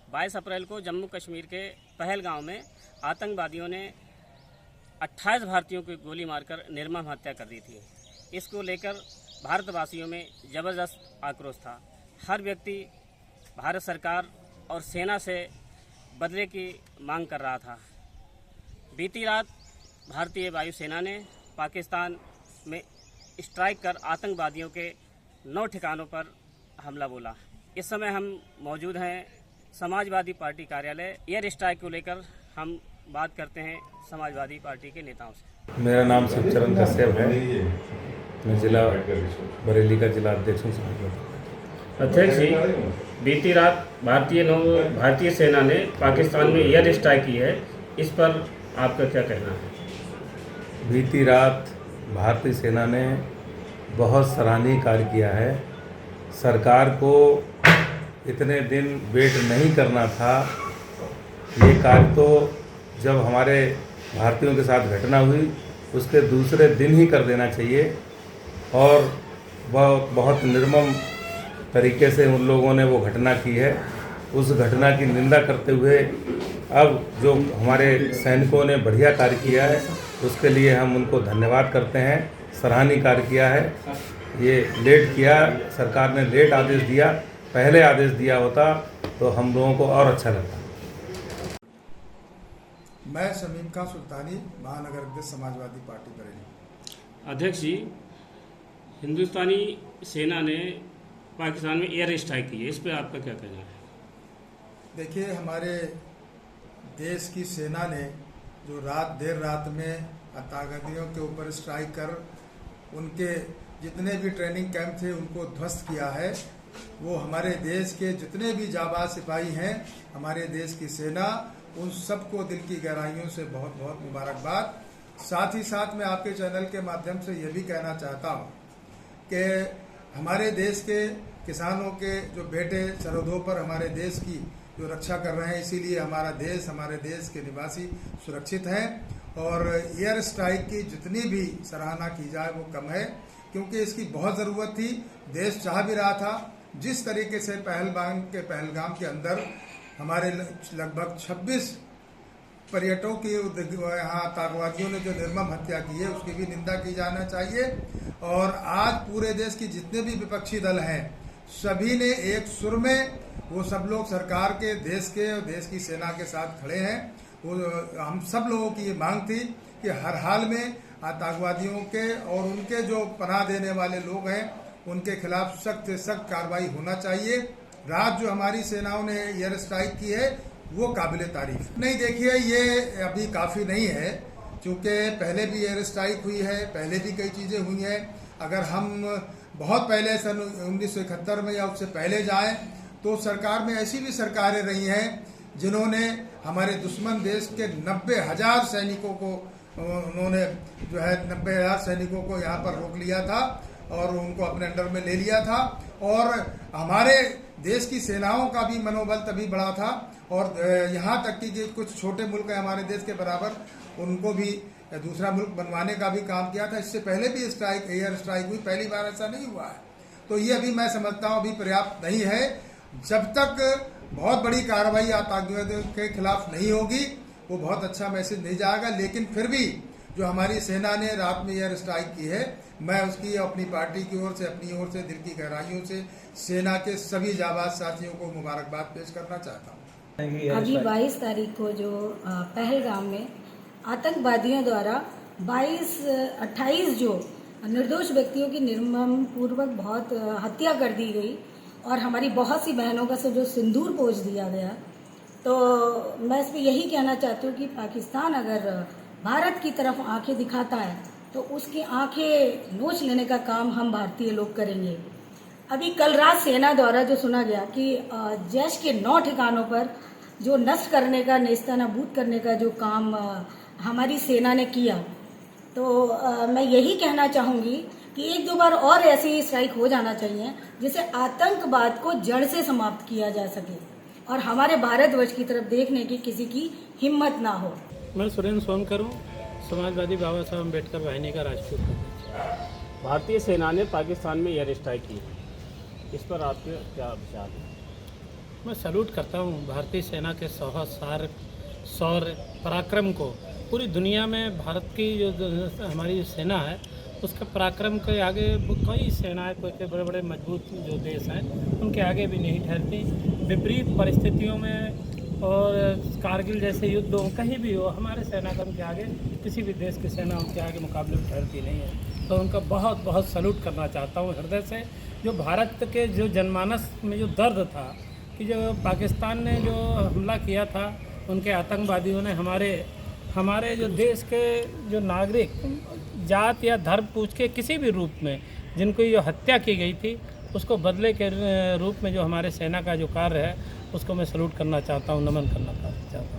22 अप्रैल को जम्मू कश्मीर के पहलगांव में आतंकवादियों ने 28 भारतीयों की गोली मारकर निर्मम हत्या कर दी थी। इसको लेकर भारतवासियों में ज़बरदस्त आक्रोश था। हर व्यक्ति भारत सरकार और सेना से बदले की मांग कर रहा था। बीती रात भारतीय वायुसेना ने पाकिस्तान में स्ट्राइक कर आतंकवादियों के 9 ठिकानों पर हमला बोला। इस समय हम मौजूद हैं समाजवादी पार्टी कार्यालय। एयर स्ट्राइक को लेकर हम बात करते हैं समाजवादी पार्टी के नेताओं से। मेरा नाम शिवचरण कश्यप है। मैं जिला बरेली का जिला अध्यक्ष हूँ समाजवादी। अध्यक्ष जी, बीती रात भारतीय सेना ने पाकिस्तान में एयर स्ट्राइक की है, इस पर आपका क्या कहना है? बीती रात भारतीय सेना ने बहुत सराहनीय कार्य किया है। सरकार को इतने दिन वेट नहीं करना था। ये कार्य तो जब हमारे भारतीयों के साथ घटना हुई उसके दूसरे दिन ही कर देना चाहिए और वह बहुत निर्मम तरीके से उन लोगों ने वो घटना की है। उस घटना की निंदा करते हुए अब जो हमारे सैनिकों ने बढ़िया कार्य किया है उसके लिए हम उनको धन्यवाद करते हैं। सराहनीय कार्य किया है। ये लेट किया, सरकार ने लेट आदेश दिया, पहले आदेश दिया होता तो हम लोगों को और अच्छा लगता। मैं शमीम खां सुल्तानी, महानगर अध्यक्ष समाजवादी पार्टी बरेली। अध्यक्ष जी, हिंदुस्तानी सेना ने पाकिस्तान में एयर स्ट्राइक की है, इस पर आपका क्या कहना है? देखिए, हमारे देश की सेना ने जो देर रात में आतंकवादियों के ऊपर स्ट्राइक कर उनके जितने भी ट्रेनिंग कैंप थे उनको ध्वस्त किया है। वो हमारे देश के जितने भी जाबाज सिपाही हैं, हमारे देश की सेना, उन सबको दिल की गहराइयों से बहुत बहुत मुबारकबाद। साथ ही साथ मैं आपके चैनल के माध्यम से ये भी कहना चाहता हूँ कि हमारे देश के किसानों के जो बेटे सरहदों पर हमारे देश की जो रक्षा कर रहे हैं, इसीलिए हमारे देश के निवासी सुरक्षित हैं और एयर स्ट्राइक की जितनी भी सराहना की जाए वो कम है, क्योंकि इसकी बहुत ज़रूरत थी। देश चाह भी रहा था। जिस तरीके से पहलगाम के अंदर हमारे लगभग 26 पर्यटकों की यहाँ आतंकवादियों ने जो निर्मम हत्या की है उसकी भी निंदा की जाना चाहिए। और आज पूरे देश की जितने भी विपक्षी दल हैं सभी ने एक सुर में वो सब लोग सरकार के, देश की सेना के साथ खड़े हैं। वो हम सब लोगों की ये मांग थी कि हर हाल में आतंकवादियों के और उनके जो पनाह देने वाले लोग हैं उनके खिलाफ सख्त से सख्त कार्रवाई होना चाहिए। रात जो हमारी सेनाओं ने एयर स्ट्राइक की है वो काबिले तारीफ नहीं। देखिए, ये अभी काफ़ी नहीं है, क्योंकि पहले भी एयर स्ट्राइक हुई है, पहले भी कई चीज़ें हुई हैं। अगर हम बहुत पहले सन 1971 में या उससे पहले जाएं तो सरकार में ऐसी भी सरकारें रही हैं जिन्होंने हमारे दुश्मन देश के 90,000 सैनिकों को उन्होंने जो है 90,000 सैनिकों को यहाँ पर रोक लिया था और उनको अपने अंडर में ले लिया था। और हमारे देश की सेनाओं का भी मनोबल तभी बढ़ा था और यहाँ तक कि कुछ छोटे मुल्क हैं हमारे देश के बराबर, उनको भी दूसरा मुल्क बनवाने का भी काम किया था। इससे पहले भी एयर स्ट्राइक हुई, पहली बार ऐसा नहीं हुआ है। तो ये अभी मैं समझता हूँ अभी पर्याप्त नहीं है। जब तक बहुत बड़ी कार्रवाई आतंकवादियों के खिलाफ नहीं होगी वो बहुत अच्छा मैसेज नहीं जाएगा। लेकिन फिर भी जो हमारी सेना ने रात में एयर स्ट्राइक की है, मैं उसकी अपनी पार्टी की ओर से, अपनी ओर से, दिल की गहराइयों से सेना के सभी जाबाज साथियों को मुबारकबाद पेश करना चाहता हूँ। अभी 22 तारीख को जो पहलगाम में आतंकवादियों द्वारा 28 जो निर्दोष व्यक्तियों की निर्मम पूर्वक बहुत हत्या कर दी गई और हमारी बहुत सी बहनों का जो सिंदूर पोंछ दिया गया, तो मैं इस पर यही कहना चाहती हूँ कि पाकिस्तान अगर भारत की तरफ आंखें दिखाता है तो उसकी आंखें नोच लेने का काम हम भारतीय लोग करेंगे। अभी कल रात सेना द्वारा जो सुना गया कि जैश के 9 ठिकानों पर जो नष्ट करने का, नेस्तनाबूद करने का जो काम हमारी सेना ने किया, तो मैं यही कहना चाहूँगी कि 1-2 बार और ऐसी स्ट्राइक हो जाना चाहिए जिससे आतंकवाद को जड़ से समाप्त किया जा सके और हमारे भारतवर्ष की तरफ देखने की किसी की हिम्मत ना हो। मैं सुरेंद्र सोनकर हूँ, समाजवादी बाबा साहब अम्बेडकर वाहिनी का राजपूत। भारतीय सेना ने पाकिस्तान में एयर स्ट्राइक की, इस पर आपके क्या विचार हैं? मैं सैल्यूट करता हूँ भारतीय सेना के साहस, शौर्य, पराक्रम को। पूरी दुनिया में भारत की जो हमारी सेना है उसके पराक्रम के आगे कई सेनाएं, कोई बड़े बड़े मजबूत जो देश हैं उनके आगे भी नहीं ठहरती। विपरीत परिस्थितियों में और कारगिल जैसे युद्ध हो, कहीं भी हो, हमारे सेना का उनके आगे, किसी भी देश की सेना उनके आगे मुकाबले में ठहरती नहीं है। तो उनका बहुत बहुत सैल्यूट करना चाहता हूँ हृदय से। जो भारत के जो जनमानस में जो दर्द था कि जो पाकिस्तान ने जो हमला किया था, उनके आतंकवादियों ने हमारे जो देश के जो नागरिक जात या धर्म पूछ के किसी भी रूप में जिनको जो हत्या की गई थी, उसको बदले के रूप में जो हमारे सेना का जो कार्य है उसको मैं सैल्यूट करना चाहता हूँ, नमन करना चाहता हूँ।